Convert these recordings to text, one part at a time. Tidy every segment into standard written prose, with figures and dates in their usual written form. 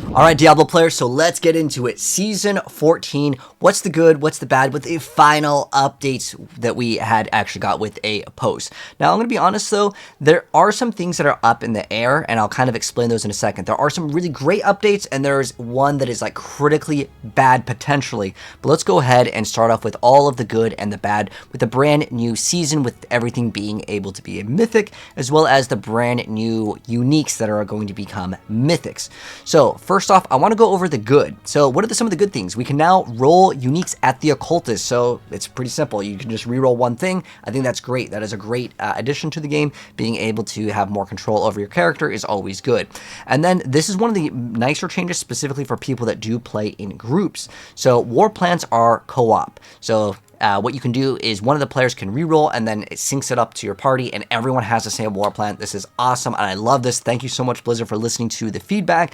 Alright, Diablo players, so let's get into it. Season 14, what's the good, what's the bad, with the final updates that we had actually got with a post. Now, I'm going to be honest though, there are some things that are up in the air, and I'll kind of explain those in a second. There are some really great updates, and there's one that is like critically bad potentially. But let's go ahead and start off with all of the good and the bad with the brand new season, with everything being able to be a mythic, as well as the brand new uniques that are going to become mythics. So, first off, I want to go over the good. So what are some of the good things? We can now roll uniques at the occultist. So it's pretty simple. You can just reroll one thing. I think that's great. That is a great addition to the game. Being able to have more control over your character is always good. And then this is one of the nicer changes specifically for people that do play in groups. So war plans are co-op. So what you can do is one of the players can reroll, and then it syncs it up to your party, and everyone has the same war plan. This is awesome, and I love this. Thank you so much, Blizzard, for listening to the feedback,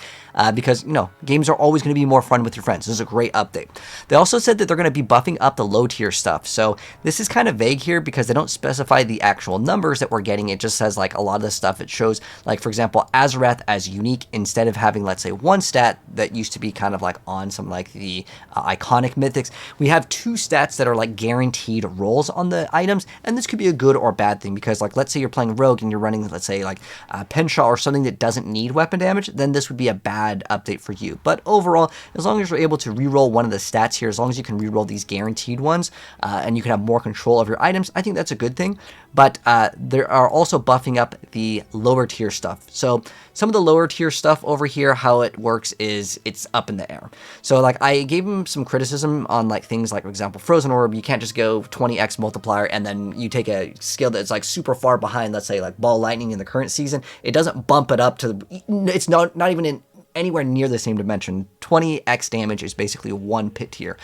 because, you know, games are always going to be more fun with your friends. This is a great update. They also said that they're going to be buffing up the low-tier stuff, so this is kind of vague here because they don't specify the actual numbers that we're getting. It just says, like, a lot of the stuff it shows, like, for example, Azarath as unique, instead of having, let's say, one stat that used to be kind of, like, on some, like, the iconic mythics, we have two stats that are, like, guaranteed rolls on the items, and this could be a good or bad thing because, like, let's say you're playing rogue and you're running, let's say, like Penshaw or something that doesn't need weapon damage, then this would be a bad update for you. But overall, as long as you're able to reroll one of the stats here, as long as you can reroll these guaranteed ones, and you can have more control of your items, I think that's a good thing. But there are also buffing up the lower tier stuff. So some of the lower tier stuff over here, how it works is it's up in the air. So, like, I gave him some criticism on, like, things like, for example, Frozen Orb. You can't just go 20x multiplier and then you take a skill that's like super far behind, let's say like Ball Lightning in the current season. It doesn't bump it up to, it's not even in anywhere near the same dimension. 20x damage is basically one pit tier.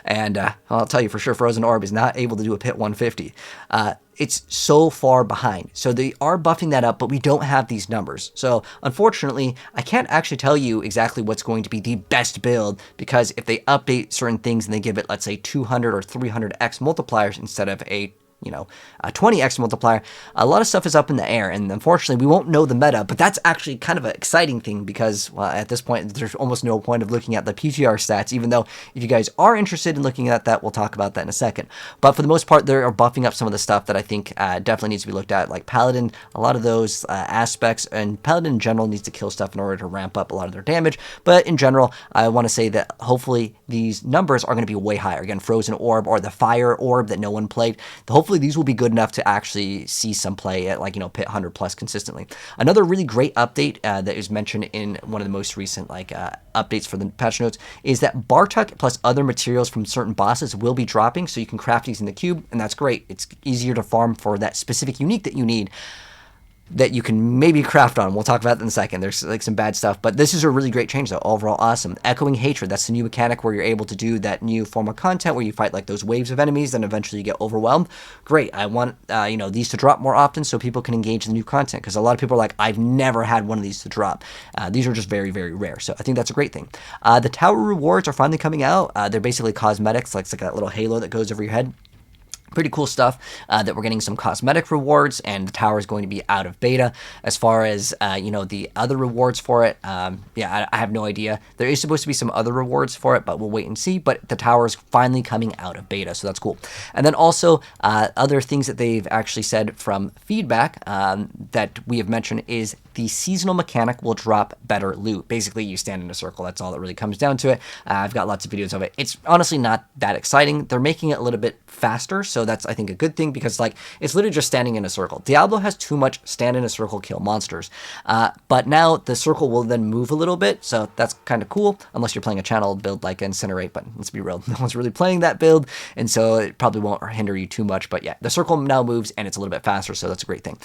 And I'll tell you for sure, Frozen Orb is not able to do a pit 150. It's so far behind. So they are buffing that up, but we don't have these numbers. So unfortunately, I can't actually tell you exactly what's going to be the best build, because if they update certain things and they give it, let's say, 200 or 300x multipliers instead of a 20x multiplier, a lot of stuff is up in the air, and unfortunately we won't know the meta. But that's actually kind of an exciting thing because, well, at this point there's almost no point of looking at the PTR stats, even though if you guys are interested in looking at that, we'll talk about that in a second. But for the most part, they are buffing up some of the stuff that I think definitely needs to be looked at, like Paladin, a lot of those aspects, and Paladin in general needs to kill stuff in order to ramp up a lot of their damage. But in general, I want to say that hopefully these numbers are going to be way higher. Again, Frozen Orb or the Fire Orb that no one played, hopefully these will be good enough to actually see some play at, like, pit 100 plus consistently. Another really great update that is mentioned in one of the most recent updates for the patch notes is that Bartuk plus other materials from certain bosses will be dropping, so you can craft these in the cube, and that's great. It's easier to farm for that specific unique that you need, that you can maybe craft on. We'll talk about that in a second. There's like some bad stuff, but this is a really great change though. Overall awesome. Echoing Hatred, that's the new mechanic where you're able to do that new form of content where you fight like those waves of enemies, then eventually you get overwhelmed. Great. I want these to drop more often so people can engage in the new content, because a lot of people are like, I've never had one of these to drop. These are just very, very rare, so I think that's a great thing. The tower rewards are finally coming out. They're basically cosmetics, like it's like that little halo that goes over your head. Pretty cool stuff that we're getting some cosmetic rewards, and the tower is going to be out of beta. As far as, the other rewards for it, I have no idea. There is supposed to be some other rewards for it, but we'll wait and see. But the tower is finally coming out of beta, so that's cool. And then also, other things that they've actually said from feedback that we have mentioned is the seasonal mechanic will drop better loot. Basically, you stand in a circle. That's all that really comes down to it. I've got lots of videos of it. It's honestly not that exciting. They're making it a little bit faster, so that's, I think, a good thing, because like it's literally just standing in a circle. Diablo has too much stand in a circle, kill monsters, but now the circle will then move a little bit, so that's kind of cool, unless you're playing a channel build like Incinerate. But let's be real, no one's really playing that build, and so it probably won't hinder you too much. But yeah, the circle now moves and it's a little bit faster, so that's a great thing.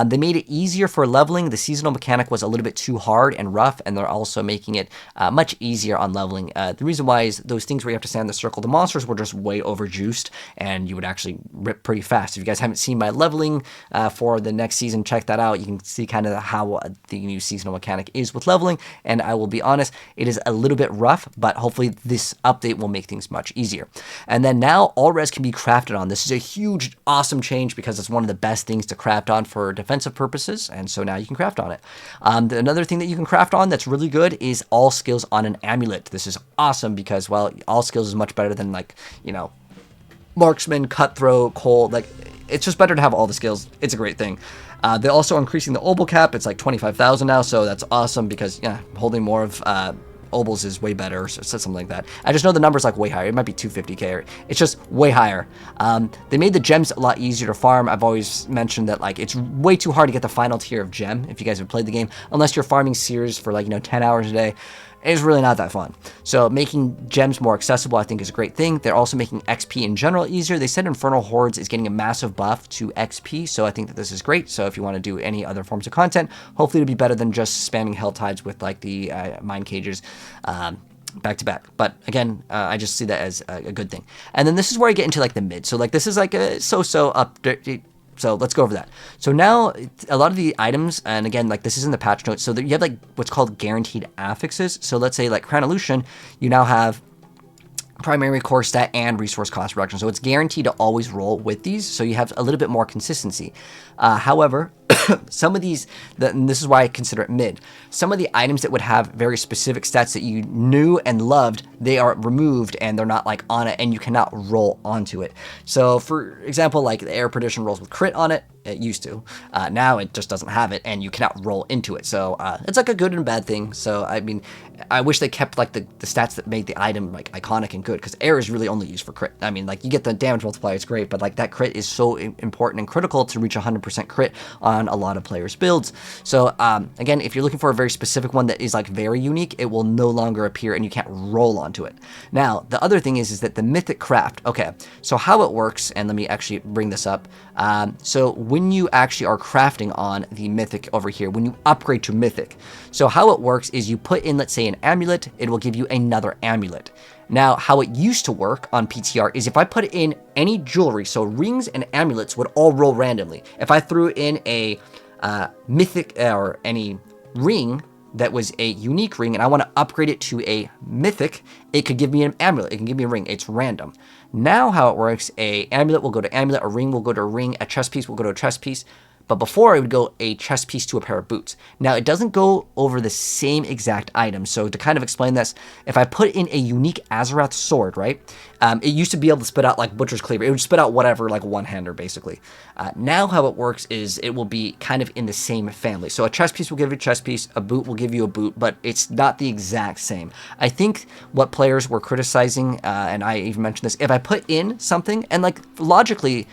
They made it easier for leveling. The seasonal mechanic was a little bit too hard and rough, and they're also making it much easier on leveling. The reason why is those things where you have to stand in the circle, the monsters were just way overjuiced, and you would actually actually rip pretty fast. If you guys haven't seen my leveling for the next season, check that out. You can see kind of how the new seasonal mechanic is with leveling, and I will be honest, it is a little bit rough, but hopefully this update will make things much easier. And then now all res can be crafted on. This is a huge, awesome change because it's one of the best things to craft on for defensive purposes, and so now you can craft on it. Another thing that you can craft on that's really good is all skills on an amulet. This is awesome because, well, all skills is much better than, like, you know, marksman, cutthroat, cold. Like, it's just better to have all the skills. It's a great thing. They're also increasing the obol cap. It's like 25,000 now, so that's awesome because, yeah, holding more of obols is way better, or something like that. I just know the number's like way higher. It might be 250k, or it's just way higher. They made the gems a lot easier to farm. I've always mentioned that, like, it's way too hard to get the final tier of gem if you guys have played the game, unless you're farming series for, like, you know, 10 hours a day. It's really not that fun. So making gems more accessible, I think, is a great thing. They're also making XP in general easier. They said Infernal Hordes is getting a massive buff to XP, so I think that this is great. So if you want to do any other forms of content, hopefully it'll be better than just spamming Hell Tides with, like, the mine cages back to back. But again, I just see that as a good thing. And then this is where I get into, like, the mid. So, like, this is like a so-so update. So let's go over that. So now a lot of the items, and again, like, this is in the patch notes, so that you have, like, what's called guaranteed affixes. So let's say, like, Crown Illusion, you now have primary core stat and resource cost reduction. So it's guaranteed to always roll with these, so you have a little bit more consistency. However, some of these, and this is why I consider it mid, some of the items that would have very specific stats that you knew and loved, they are removed and they're not, like, on it, and you cannot roll onto it. So for example, like, the Air Perdition rolls with crit on it. It used to. Now it just doesn't have it, and you cannot roll into it. So it's like a good and bad thing. So I mean, I wish they kept, like, the stats that made the item, like, iconic and good, because air is really only used for crit. I mean, like, you get the damage multiplier, it's great, but, like, that crit is so important and critical to reach 100% crit on a lot of players' builds. So again, if you're looking for a very specific one that is, like, very unique, it will no longer appear, and you can't roll onto it. Now, the other thing is that the Mythic craft. Okay, so how it works, and let me actually bring this up. So when you actually are crafting on the Mythic over here, when you upgrade to Mythic, so how it works is you put in, let's say, an amulet, it will give you another amulet. Now, how it used to work on PTR is if I put in any jewelry, so rings and amulets would all roll randomly. If I threw in a Mythic or any ring that was a unique ring and I want to upgrade it to a Mythic, it could give me an amulet, it can give me a ring, it's random. Now how it works, a amulet will go to amulet, a ring will go to a ring, a chest piece will go to a chest piece, but before it would go a chest piece to a pair of boots. Now it doesn't go over the same exact item, so to kind of explain this, if I put in a unique Azarath sword, right, it used to be able to spit out, like, Butcher's Cleaver, it would spit out whatever, like, one-hander basically. Now how it works is it will be kind of in the same family, so a chest piece will give you a chest piece, a boot will give you a boot, but it's not the exact same. I think what players were criticizing, and I even mentioned this, if I put in something, and, like, logically,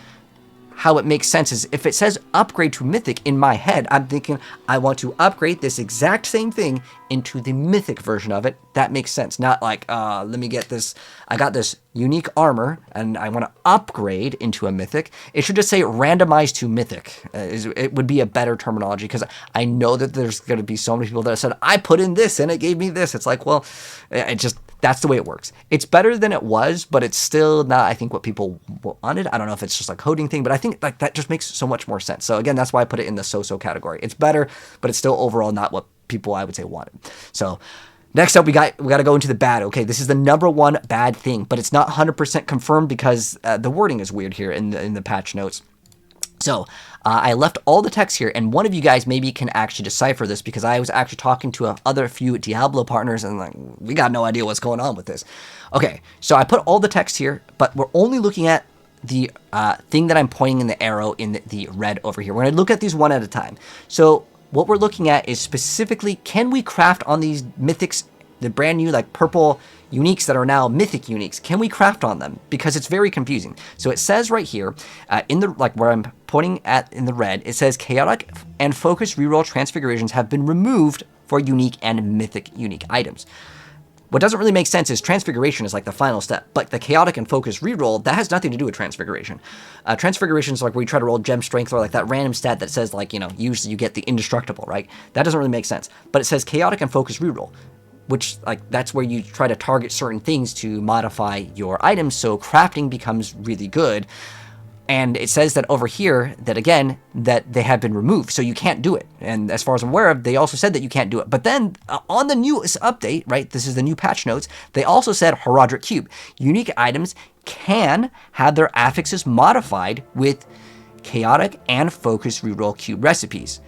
how it makes sense is if it says upgrade to Mythic in my head, I'm thinking I want to upgrade this exact same thing into the Mythic version of it. That makes sense. Not like, let me get this, I got this unique armor and I want to upgrade into a Mythic. It should just say randomized to Mythic. It would be a better terminology, because I know that there's going to be so many people that have said, I put in this and it gave me this. It's like, well, it just, that's the way it works. It's better than it was, but it's still not, I think, what people wanted. I don't know if it's just a coding thing, but I think, like, that just makes so much more sense. So again, that's why I put it in the so-so category. It's better, but it's still overall not what people, I would say, wanted. So next up, we got to go into the bad. Okay, this is the #1 bad thing, but it's not 100% confirmed because the wording is weird here in the patch notes. So I left all the text here, and one of you guys maybe can actually decipher this, because I was actually talking to other few Diablo partners, and, like, we got no idea what's going on with this. Okay, so I put all the text here, but we're only looking at the thing that I'm pointing in the arrow in the red over here. We're going to look at these one at a time. So what we're looking at is specifically, can we craft on these Mythics, the brand new, like, purple uniques that are now Mythic uniques? Can we craft on them? Because it's very confusing. So it says right here, in the, like, where I'm pointing at in the red, it says chaotic and focus reroll transfigurations have been removed for unique and Mythic unique items. What doesn't really make sense is transfiguration is, like, the final step, but the chaotic and focus reroll, that has nothing to do with transfiguration. Transfiguration is like where you try to roll gem strength, or like that random stat that says, like, you know, usually you get the indestructible, right? That doesn't really make sense. But it says chaotic and focus reroll, which, like, that's where you try to target certain things to modify your items, so crafting becomes really good. And it says that over here, that again, that they have been removed, so you can't do it. And as far as I'm aware of, they also said that you can't do it. But then on the newest update, right, this is the new patch notes, they also said Heraldric Cube. Unique items can have their affixes modified with chaotic and focused reroll cube recipes.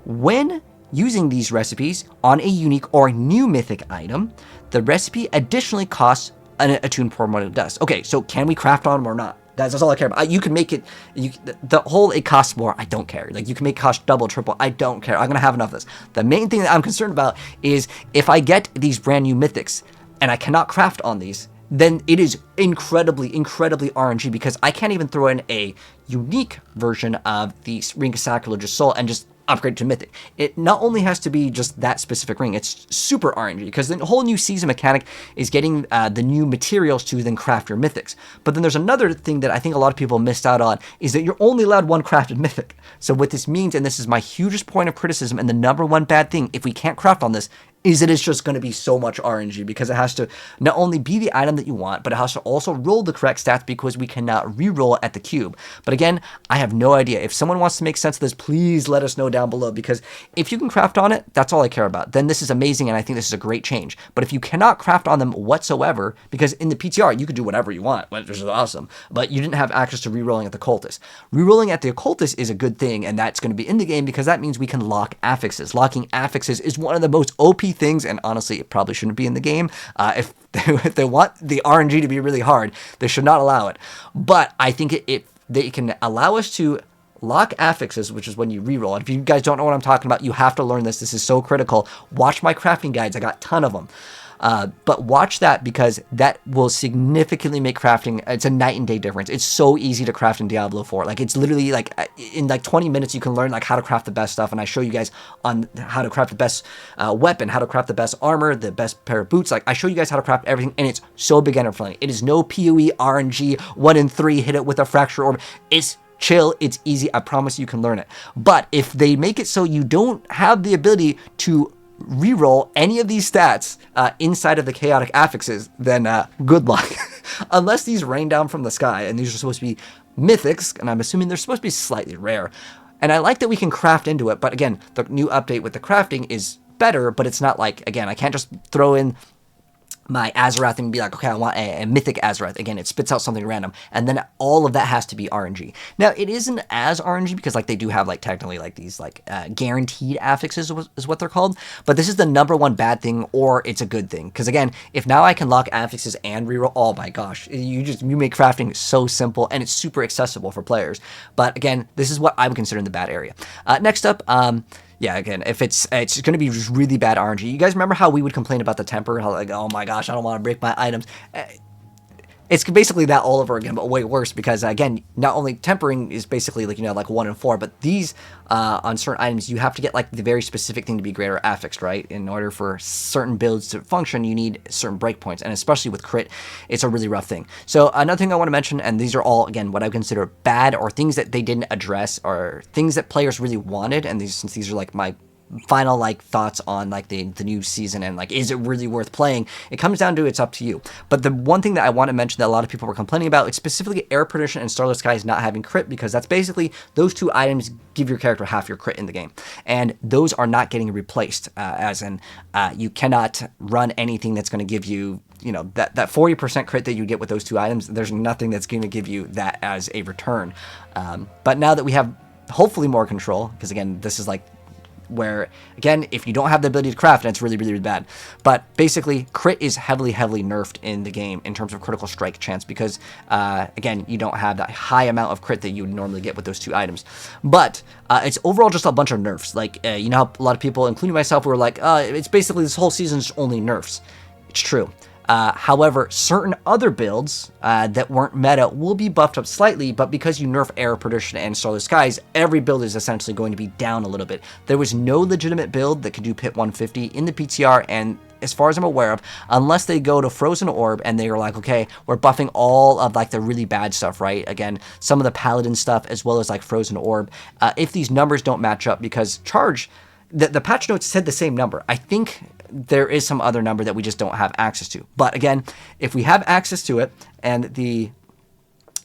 When using these recipes on a unique or new mythic item, the recipe additionally costs an attuned primordial dust. Okay, so can we craft on them or not? That's all I care about. You can make it, the whole it costs more, I don't care. Like, you can make it cost double, triple, I don't care. I'm going to have enough of this. The main thing that I'm concerned about is if I get these brand new mythics and I cannot craft on these, then it is incredibly RNG, because I can't even throw in a unique version of the Ring of Sacrilegious Soul and just upgrade to mythic. It not only has to be just that specific ring, it's super RNG, because the whole new season mechanic is getting the new materials to then craft your mythics. But then there's another thing that I think a lot of people missed out on, is that you're only allowed one crafted mythic. So what this means, and this is my hugest point of criticism and the number one bad thing, if we can't craft on this, is that it's just going to be so much RNG, because it has to not only be the item that you want, but it has to also roll the correct stats, because we cannot re-roll at the cube. But again, I have no idea. If someone wants to make sense of this, please let us know down below, because if you can craft on it, that's all I care about. Then this is amazing, and I think this is a great change. But if you cannot craft on them whatsoever, because in the PTR, you could do whatever you want, which is awesome, but you didn't have access to re-rolling at the Cultist. Re-rolling at the Occultist is a good thing, and that's going to be in the game, because that means we can lock affixes. Locking affixes is one of the most OP things, and honestly, it probably shouldn't be in the game. If they want the RNG to be really hard, they should not allow it. But I think they can allow us to lock affixes, which is when you reroll. And if you guys don't know what I'm talking about, you have to learn this. This is so critical. Watch my crafting guides. I got a ton of them. But watch that, because that will significantly make crafting, it's a night and day difference. It's so easy to craft in Diablo 4. Like, it's literally like in like 20 minutes you can learn like how to craft the best stuff, and I show you guys on how to craft the best weapon, how to craft the best armor, the best pair of boots. Like, I show you guys how to craft everything, and it's so beginner friendly. It is no PoE RNG 1 in 3 hit it with a fracture orb. It's chill, it's easy, I promise you can learn it. But if they make it so you don't have the ability to reroll any of these stats inside of the chaotic affixes, then good luck. Unless these rain down from the sky, and these are supposed to be mythics, and I'm assuming they're supposed to be slightly rare. And I like that we can craft into it, but again, the new update with the crafting is better, but it's not like, again, I can't just throw in my Azarath and be like, okay, I want a mythic Azarath. Again, it spits out something random, and then all of that has to be RNG. Now, it isn't as RNG, because like they do have like technically like these like guaranteed affixes is what they're called, but this is the number one bad thing, or it's a good thing, because again, if now I can lock affixes and reroll, oh my gosh, you make crafting so simple, and it's super accessible for players. But again, this is what I'm considering the bad area. Next up, yeah, again, if it's going to be just really bad RNG. You guys remember how we would complain about the temper? How like, oh my gosh, I don't want to break my items. It's basically that all over again, but way worse, because again, not only tempering is basically like, like 1 in 4, but these on certain items, you have to get like the very specific thing to be greater affixed, right? In order for certain builds to function, you need certain breakpoints, and especially with crit, it's a really rough thing. So another thing I want to mention, and these are all, again, what I consider bad, or things that they didn't address, or things that players really wanted, and since these are like my final like thoughts on like the new season, and like, is it really worth playing? It comes down to, it's up to you. But the one thing that I want to mention that a lot of people were complaining about, it's specifically Air Perdition and Starless Skies not having crit, because that's basically, those two items give your character half your crit in the game, and those are not getting replaced, as in you cannot run anything that's going to give you that 40% crit that you get with those two items. There's nothing that's going to give you that as a return. But now that we have hopefully more control, because again, this is like where, again, if you don't have the ability to craft, it's really, really, really bad. But basically, crit is heavily nerfed in the game in terms of critical strike chance, because, again, you don't have that high amount of crit that you would normally get with those two items. But it's overall just a bunch of nerfs. Like, you know how a lot of people, including myself, were like, it's basically this whole season's only nerfs. It's true. However, certain other builds that weren't meta will be buffed up slightly, but because you nerf Air Perdition and Starless Skies, every build is essentially going to be down a little bit. There was no legitimate build that could do Pit 150 in the PTR, and as far as I'm aware of, unless they go to Frozen Orb and they are like, okay, we're buffing all of like the really bad stuff, right? Again, some of the Paladin stuff as well as like Frozen Orb. If these numbers don't match up, because Charge, the patch notes said the same number. I think there is some other number that we just don't have access to. But again, if we have access to it, and the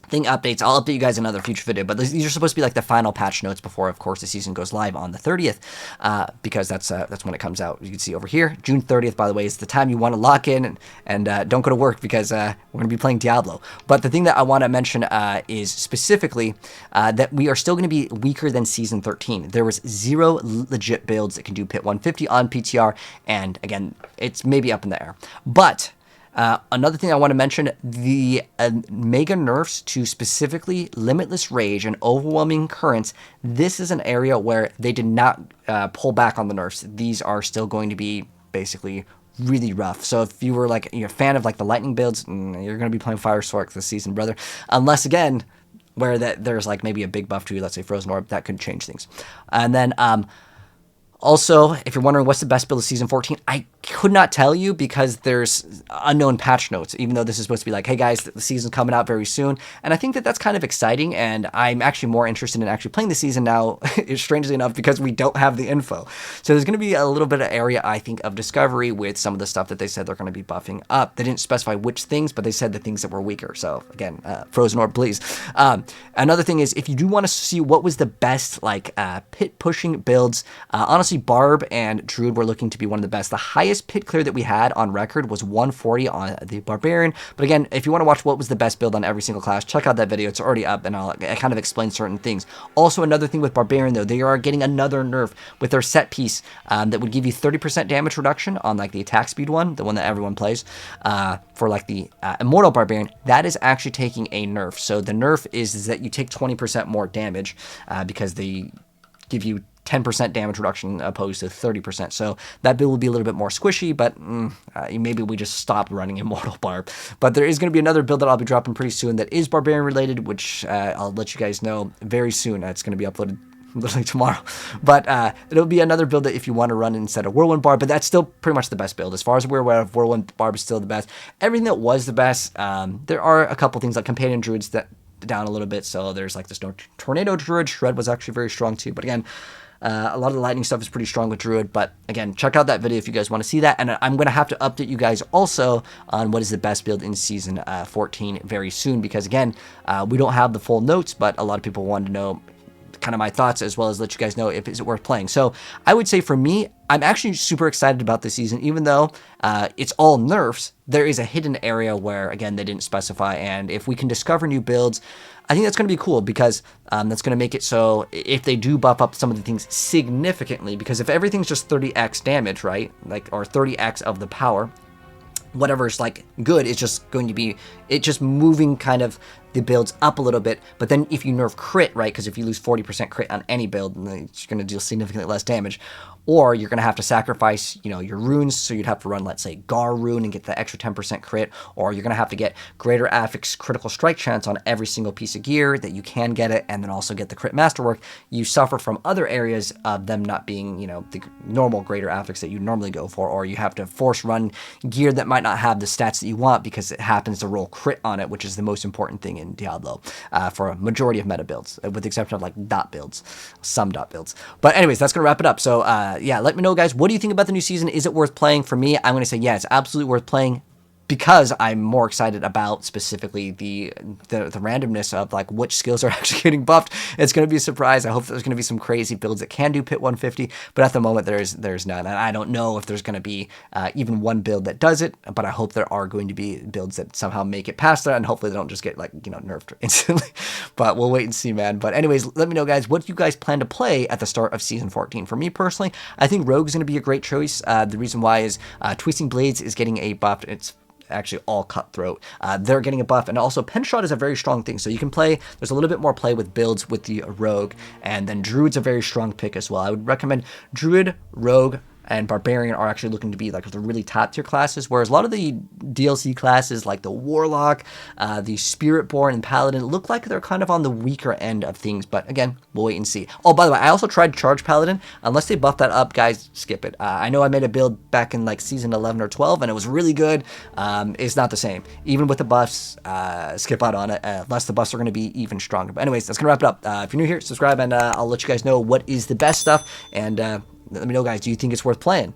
thing updates. I'll update you guys in another future video, but these are supposed to be like the final patch notes before, of course, the season goes live on the 30th, because that's when it comes out. You can see over here, June 30th, by the way, is the time you want to lock in and don't go to work, because we're going to be playing Diablo. But the thing that I want to mention is specifically that we are still going to be weaker than Season 13. There was 0 legit builds that can do Pit 150 on PTR, and again, it's maybe up in the air. But another thing I want to mention, the mega nerfs to specifically Limitless Rage and Overwhelming Currents, this is an area where they did not pull back on the nerfs. These are still going to be basically really rough. So if you were like, you're a fan of like the lightning builds, you're going to be playing Fire Sorc this season, brother. Unless, again, where there's like maybe a big buff to, let's say, Frozen Orb, that could change things. And then also, if you're wondering what's the best build of Season 14, I could not tell you, because there's unknown patch notes, even though this is supposed to be like, hey guys, the season's coming out very soon. And I think that that's kind of exciting, and I'm actually more interested in actually playing the season now, strangely enough, because we don't have the info. So there's going to be a little bit of area, I think, of discovery with some of the stuff that they said they're going to be buffing up. They didn't specify which things, but they said the things that were weaker. So again, Frozen Orb, please. Another thing is, if you do want to see what was the best like pit pushing builds, honestly, Barb and Druid were looking to be one of the best. The highest pit clear that we had on record was 140 on the Barbarian. But again, if you want to watch what was the best build on every single class, check out that video. It's already up, and I kind of explain certain things. Also, another thing with Barbarian, though, they are getting another nerf with their set piece that would give you 30% damage reduction on like the attack speed one, the one that everyone plays, for like the Immortal Barbarian. That is actually taking a nerf. So the nerf is that you take 20% more damage because they give you 10% damage reduction opposed to 30%. So that build will be a little bit more squishy, but maybe we just stop running Immortal Barb. But there is going to be another build that I'll be dropping pretty soon that is Barbarian related, which I'll let you guys know very soon. It's going to be uploaded literally tomorrow. But it'll be another build that if you want to run instead of Whirlwind Barb, but that's still pretty much the best build. As far as we're aware of, Whirlwind Barb is still the best. Everything that was the best, there are a couple things like Companion Druids that down a little bit. So there's like this Tornado Druid. Shred was actually very strong too. But again, a lot of the lightning stuff is pretty strong with Druid, but again, check out that video if you guys want to see that. And I'm going to have to update you guys also on what is the best build in Season 14 very soon, because again, we don't have the full notes, but a lot of people wanted to know kind of my thoughts, as well as let you guys know if it's worth playing. So I would say for me, I'm actually super excited about this season, even though it's all nerfs. There is a hidden area where, again, they didn't specify, and if we can discover new builds, I think that's going to be cool, because that's going to make it so if they do buff up some of the things significantly, because if everything's just 30x damage, right, like, or 30x of the power, whatever's like good is just going to be it just moving kind of the builds up a little bit. But then if you nerf crit, right, because if you lose 40% crit on any build, it's going to deal significantly less damage. Or you're going to have to sacrifice, you know, your runes, so you'd have to run, let's say, Gar rune and get the extra 10% crit, or you're going to have to get greater affix critical strike chance on every single piece of gear that you can get it, and then also get the crit masterwork. You suffer from other areas of them not being, you know, the normal greater affix that you normally go for, or you have to force run gear that might not have the stats that you want because it happens to roll crit on it, which is the most important thing in Diablo for a majority of meta builds, with the exception of like dot builds, some dot builds. But anyways, that's going to wrap it up. So yeah, let me know, guys, what do you think about the new season? Is it worth playing? For me, I'm going to say, yeah, it's absolutely worth playing, because I'm more excited about specifically the randomness of like which skills are actually getting buffed. It's going to be a surprise. I hope there's going to be some crazy builds that can do Pit 150, but at the moment there's none. And I don't know if there's going to be even one build that does it, but I hope there are going to be builds that somehow make it past that, and hopefully they don't just get, like, you know, nerfed instantly. But we'll wait and see, man. But anyways, let me know, guys, what do you guys plan to play at the start of Season 14? For me personally, I think Rogue is going to be a great choice. The reason why is Twisting Blades is getting a buff. It's actually all Cutthroat. They're getting a buff, and also Penshot is a very strong thing, so you can play, there's a little bit more play with builds with the Rogue, and then Druid's a very strong pick as well. I would recommend Druid, Rogue, and Barbarian are actually looking to be like the really top tier classes, whereas a lot of the DLC classes like the Warlock, the Spiritborn, and Paladin look like they're kind of on the weaker end of things, but again, we'll wait and see. Oh, by the way, I also tried Charge Paladin. Unless they buff that up, guys, skip it. I know I made a build back in like Season 11 or 12, and it was really good. It's not the same. Even with the buffs, skip out on it, unless the buffs are going to be even stronger. But anyways, that's going to wrap it up. If you're new here, subscribe, and I'll let you guys know what is the best stuff, and let me know, guys, do you think it's worth playing?